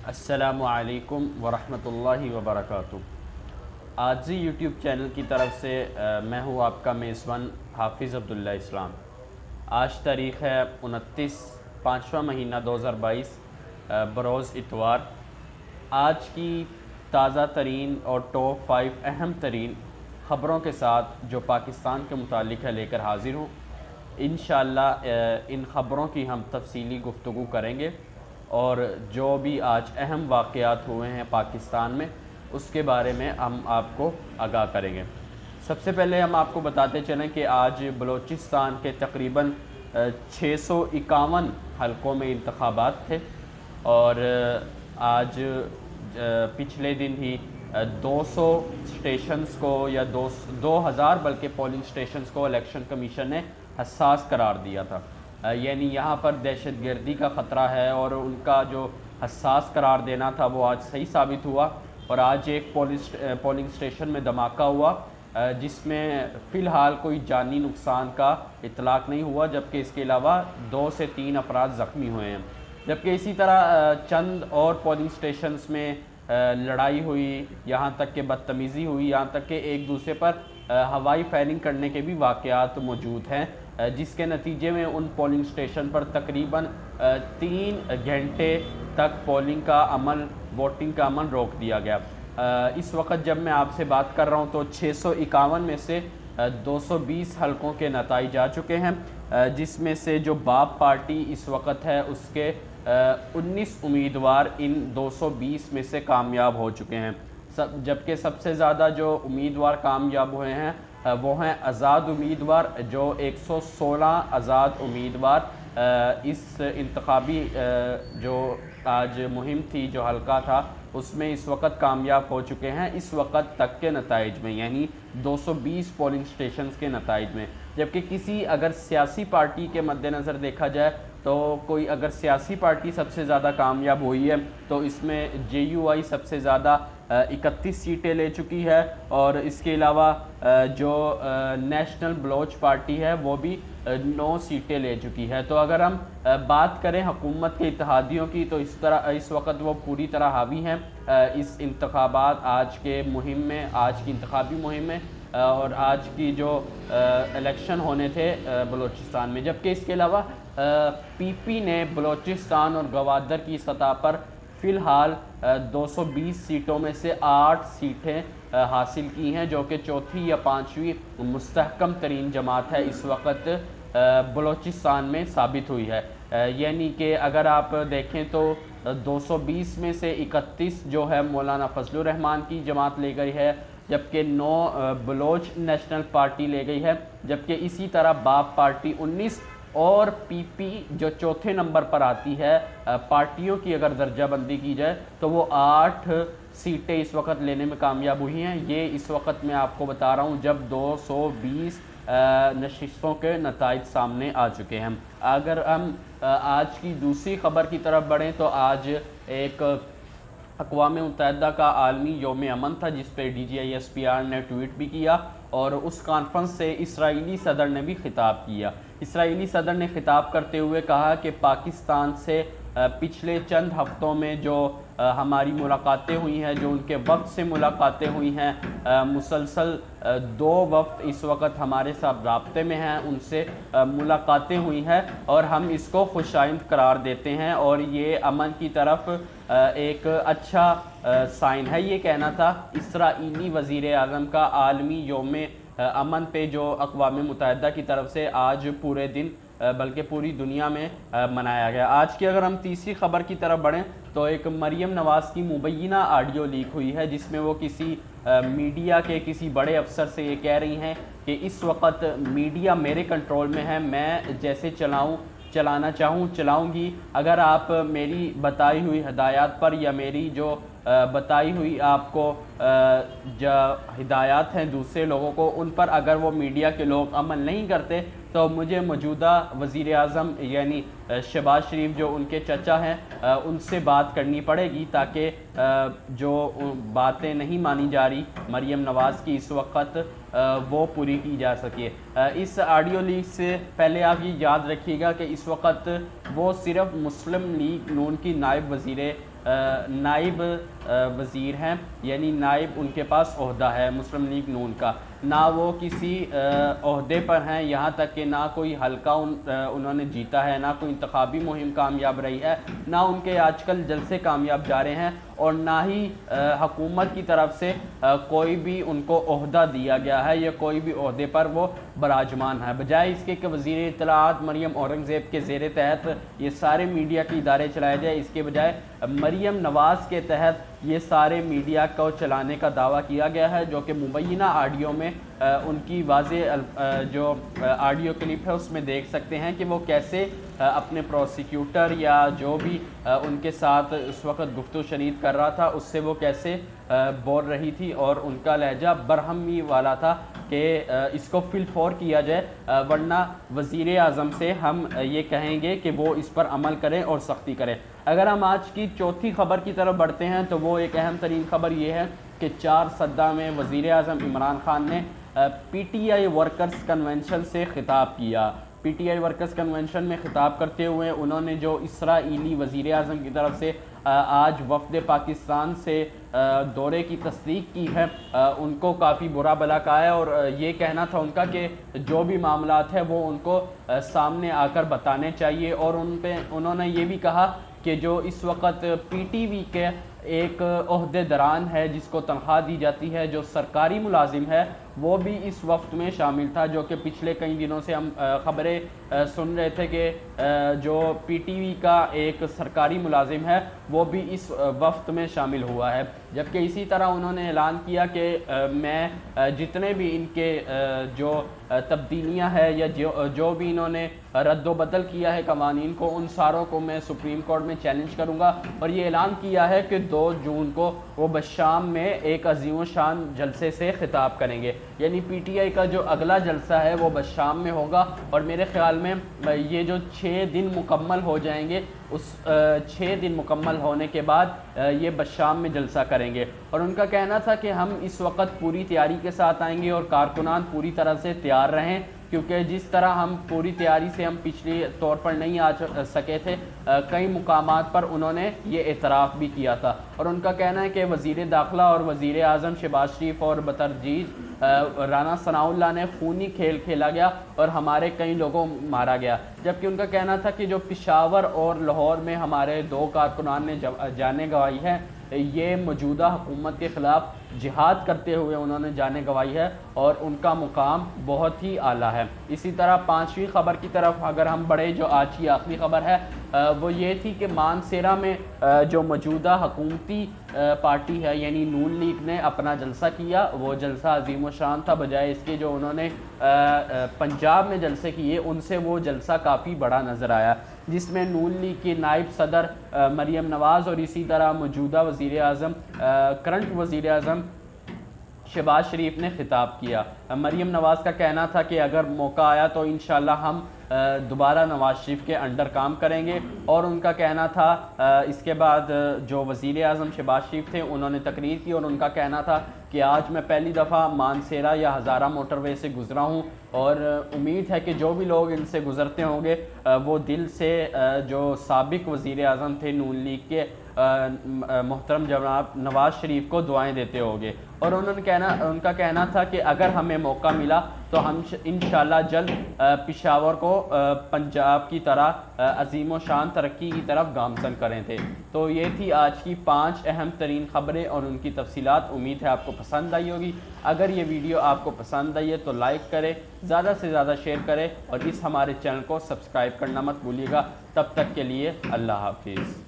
السلام علیکم ورحمۃ اللہ وبرکاتہ۔ آجزی یوٹیوب چینل کی طرف سے میں ہوں آپ کا میزبان حافظ عبداللہ اسلام۔ آج تاریخ ہے 29 پانچواں مہینہ 2022 بروز اتوار۔ آج کی تازہ ترین اور ٹاپ 5 اہم ترین خبروں کے ساتھ جو پاکستان کے متعلق ہے لے کر حاضر ہوں۔ انشاءاللہ ان خبروں کی ہم تفصیلی گفتگو کریں گے اور جو بھی آج اہم واقعات ہوئے ہیں پاکستان میں اس کے بارے میں ہم آپ کو آگاہ کریں گے۔ سب سے پہلے ہم آپ کو بتاتے چلیں کہ آج بلوچستان کے تقریباً 651 حلقوں میں انتخابات تھے اور آج پچھلے دن ہی 200 سٹیشنز کو یا 2000 بلکہ پولنگ سٹیشنز کو الیکشن کمیشن نے حساس قرار دیا تھا، یعنی یہاں پر دہشت گردی کا خطرہ ہے اور ان کا جو حساس قرار دینا تھا وہ آج صحیح ثابت ہوا۔ اور آج ایک پولنگ سٹیشن میں دھماکہ ہوا جس میں فی الحال کوئی جانی نقصان کا اطلاق نہیں ہوا، جبکہ اس کے علاوہ 2 سے 3 افراد زخمی ہوئے ہیں۔ جبکہ اسی طرح چند اور پولنگ سٹیشنز میں لڑائی ہوئی، یہاں تک کہ بدتمیزی ہوئی، یہاں تک کہ ایک دوسرے پر ہوائی فائرنگ کرنے کے بھی واقعات موجود ہیں، جس کے نتیجے میں ان پولنگ سٹیشن پر تقریباً 3 گھنٹے تک پولنگ کا عمل، ووٹنگ کا عمل روک دیا گیا۔ اس وقت جب میں آپ سے بات کر رہا ہوں تو 651 میں سے 220 حلقوں کے نتائج آ چکے ہیں، جس میں سے جو باب پارٹی اس وقت ہے اس کے 19 امیدوار ان 220 میں سے کامیاب ہو چکے ہیں، جبکہ سب سے زیادہ جو امیدوار کامیاب ہوئے ہیں وہ ہیں آزاد امیدوار، جو 116 آزاد امیدوار اس انتخابی جو آج مہم تھی، جو حلقہ تھا، اس میں اس وقت کامیاب ہو چکے ہیں اس وقت تک کے نتائج میں، یعنی 220 پولنگ سٹیشنز کے نتائج میں۔ جبکہ کسی اگر سیاسی پارٹی کے مد نظر دیکھا جائے تو کوئی اگر سیاسی پارٹی سب سے زیادہ کامیاب ہوئی ہے تو اس میں جے یو آئی سب سے زیادہ 31 سیٹیں لے چکی ہے، اور اس کے علاوہ جو نیشنل بلوچ پارٹی ہے وہ بھی 9 سیٹیں لے چکی ہے۔ تو اگر ہم بات کریں حکومت کے اتحادیوں کی تو اس وقت وہ پوری طرح حاوی ہیں اس انتخابات آج کے مہم میں، آج کی انتخابی مہم میں اور آج کی جو الیکشن ہونے تھے بلوچستان میں۔ جبکہ اس کے علاوہ پی پی نے بلوچستان اور گوادر کی سطح پر فی الحال 220 سیٹوں میں سے 8 سیٹیں حاصل کی ہیں، جو کہ چوتھی یا 5ویں مستحکم ترین جماعت ہے اس وقت بلوچستان میں ثابت ہوئی ہے۔ یعنی کہ اگر آپ دیکھیں تو 220 میں سے 31 جو ہے مولانا فضل الرحمان کی جماعت لے گئی ہے، جبکہ 9 بلوچ نیشنل پارٹی لے گئی ہے، جبکہ اسی طرح باب پارٹی 19 اور پی پی جو چوتھے نمبر پر آتی ہے پارٹیوں کی اگر درجہ بندی کی جائے تو وہ 8 سیٹیں اس وقت لینے میں کامیاب ہوئی ہیں۔ یہ اس وقت میں آپ کو بتا رہا ہوں جب 220 نشستوں کے نتائج سامنے آ چکے ہیں۔ اگر ہم آج کی دوسری خبر کی طرف بڑھیں تو آج ایک اقوام متحدہ کا عالمی یوم امن تھا، جس پہ D G I S P R نے ٹویٹ بھی کیا اور اس کانفرنس سے اسرائیلی صدر نے بھی خطاب کیا۔ اسرائیلی صدر نے خطاب کرتے ہوئے کہا کہ پاکستان سے پچھلے چند ہفتوں میں جو ہماری ملاقاتیں ہوئی ہیں، جو ان کے وفد سے ملاقاتیں ہوئی ہیں، مسلسل 2 وفد اس وقت ہمارے ساتھ رابطے میں ہیں، ان سے ملاقاتیں ہوئی ہیں اور ہم اس کو خوش آئند قرار دیتے ہیں اور یہ امن کی طرف ایک اچھا سائن ہے۔ یہ کہنا تھا اسرائیلی وزیر اعظم کا عالمی یوم امن پہ جو اقوام متحدہ کی طرف سے آج پورے دن بلکہ پوری دنیا میں منایا گیا۔ آج کی اگر ہم تیسری خبر کی طرف بڑھیں تو ایک مریم نواز کی مبینہ آڈیو لیک ہوئی ہے، جس میں وہ کسی میڈیا کے کسی بڑے افسر سے یہ کہہ رہی ہیں کہ اس وقت میڈیا میرے کنٹرول میں ہے، میں جیسے چلانا چاہوں چلاؤں گی، اگر آپ میری بتائی ہوئی ہدایات پر یا میری جو بتائی ہوئی آپ کو جو ہدایات ہیں دوسرے لوگوں کو ان پر اگر وہ میڈیا کے لوگ عمل نہیں کرتے تو مجھے موجودہ وزیر اعظم یعنی شہباز شریف جو ان کے چچا ہیں ان سے بات کرنی پڑے گی، تاکہ جو باتیں نہیں مانی جا رہی مریم نواز کی اس وقت وہ پوری کی جا سکے۔ اس آڈیو لیک سے پہلے آپ یہ یاد رکھیے گا کہ اس وقت وہ صرف مسلم لیگ نون کی نائب وزیر ہیں، یعنی نائب ان کے پاس عہدہ ہے مسلم لیگ نون کا، نہ وہ کسی عہدے پر ہیں، یہاں تک کہ نہ کوئی حلقہ انہوں نے جیتا ہے، نہ کوئی انتخابی مہم کامیاب رہی ہے، نہ ان کے آج کل جلسے کامیاب جا رہے ہیں، اور نہ ہی حکومت کی طرف سے کوئی بھی ان کو عہدہ دیا گیا ہے یا کوئی بھی عہدے پر وہ براجمان ہے۔ بجائے اس کے کہ وزیر اطلاعات مریم اورنگزیب کے زیر تحت یہ سارے میڈیا کے ادارے چلائے جائے، اس کے بجائے مریم نواز کے تحت یہ سارے میڈیا کو چلانے کا دعویٰ کیا گیا ہے، جو کہ مبینہ آڈیو میں ان کی واضح جو آڈیو کلپ ہے اس میں دیکھ سکتے ہیں کہ وہ کیسے اپنے پروسیکیوٹر یا جو بھی ان کے ساتھ اس وقت گفتگو شنید کر رہا تھا اس سے وہ کیسے بول رہی تھی، اور ان کا لہجہ برہمی والا تھا کہ اس کو فی الفور کیا جائے، ورنہ وزیر اعظم سے ہم یہ کہیں گے کہ وہ اس پر عمل کریں اور سختی کریں۔ اگر ہم آج کی چوتھی خبر کی طرف بڑھتے ہیں تو وہ ایک اہم ترین خبر یہ ہے کہ 4 سدہ میں وزیر اعظم عمران خان نے P T I workers convention سے خطاب کیا۔ P T I workers convention میں خطاب کرتے ہوئے انہوں نے جو اسرائیلی وزیر اعظم کی طرف سے آج وفد پاکستان سے دورے کی تصدیق کی ہے ان کو کافی برا بھلا کہا ہے، اور یہ کہنا تھا ان کا کہ جو بھی معاملات ہیں وہ ان کو سامنے آ کر بتانے چاہیے، اور انہوں نے یہ بھی کہا کہ جو اس وقت پی ٹی وی کے ایک عہدے دران ہے جس کو تنخواہ دی جاتی ہے، جو سرکاری ملازم ہے، وہ بھی اس وفد میں شامل تھا، جو کہ پچھلے کئی دنوں سے ہم خبریں سن رہے تھے کہ جو پی ٹی وی کا ایک سرکاری ملازم ہے وہ بھی اس وفد میں شامل ہوا ہے۔ جبکہ اسی طرح انہوں نے اعلان کیا کہ میں جتنے بھی ان کے جو تبدیلیاں ہیں یا جو بھی انہوں نے رد و بدل کیا ہے قوانین کو، ان ساروں کو میں سپریم کورٹ میں چیلنج کروں گا، اور یہ اعلان کیا ہے کہ 2 جون کو وہ بشام میں ایک عظیم و شان جلسے سے خطاب کریں گے۔ یعنی پی ٹی آئی کا جو اگلا جلسہ ہے وہ بشام میں ہوگا، اور میرے خیال میں یہ جو 6 دن مکمل ہو جائیں گے، اس 6 دن مکمل ہونے کے بعد یہ بشام میں جلسہ کریں گے، اور ان کا کہنا تھا کہ ہم اس وقت پوری تیاری کے ساتھ آئیں گے اور کارکنان پوری طرح سے تیار رہیں، کیونکہ جس طرح ہم پوری تیاری سے ہم پچھلی طور پر نہیں آ سکے تھے، کئی مقامات پر انہوں نے یہ اعتراف بھی کیا تھا، اور ان کا کہنا ہے کہ وزیر داخلہ اور وزیر اعظم شہباز شریف اور بترجیح رانا ثناء اللہ نے خونی کھیل کھیلا گیا اور ہمارے کئی لوگوں مارا گیا، جبکہ ان کا کہنا تھا کہ جو پشاور اور لاہور میں ہمارے 2 کارکنان نے جانیں گنوائی ہے، یہ موجودہ حکومت کے خلاف جہاد کرتے ہوئے انہوں نے جانیں گنوائی ہے، اور ان کا مقام بہت ہی اعلیٰ ہے۔ اسی طرح 5ویں خبر کی طرف اگر ہم بڑھے، جو آج کی آخری خبر ہے وہ یہ تھی کہ مانسیرا میں جو موجودہ حکومتی پارٹی ہے یعنی نون لیگ نے اپنا جلسہ کیا، وہ جلسہ عظیم و شان تھا، بجائے اس کے جو انہوں نے پنجاب میں جلسے کیے ان سے وہ جلسہ کافی بڑا نظر آیا، جس میں نون لیگ کی نائب صدر مریم نواز اور اسی طرح موجودہ وزیر اعظم کرنٹ وزیر اعظم شہباز شریف نے خطاب کیا۔ مریم نواز کا کہنا تھا کہ اگر موقع آیا تو انشاءاللہ ہم دوبارہ نواز شریف کے انڈر کام کریں گے، اور ان کا کہنا تھا اس کے بعد جو وزیر اعظم شہباز شریف تھے انہوں نے تقریر کی، اور ان کا کہنا تھا کہ آج میں پہلی دفعہ مانسیرا یا ہزارہ موٹر وے سے گزرا ہوں، اور امید ہے کہ جو بھی لوگ ان سے گزرتے ہوں گے وہ دل سے جو سابق وزیر اعظم تھے نون لیگ کے محترم جناب نواز شریف کو دعائیں دیتے ہوں گے، اور ان کا کہنا تھا کہ اگر ہمیں موقع ملا تو ہم انشاءاللہ جلد پشاور کو پنجاب کی طرح عظیم و شان ترقی کی طرف گامزن کریں تھے۔ تو یہ تھی آج کی 5 اہم ترین خبریں اور ان کی تفصیلات، امید ہے آپ کو پسند آئی ہوگی۔ اگر یہ ویڈیو آپ کو پسند آئی ہے تو لائک کریں، زیادہ سے زیادہ شیئر کریں، اور اس ہمارے چینل کو سبسکرائب کرنا مت بھولیے گا۔ تب تک کے لیے اللہ حافظ۔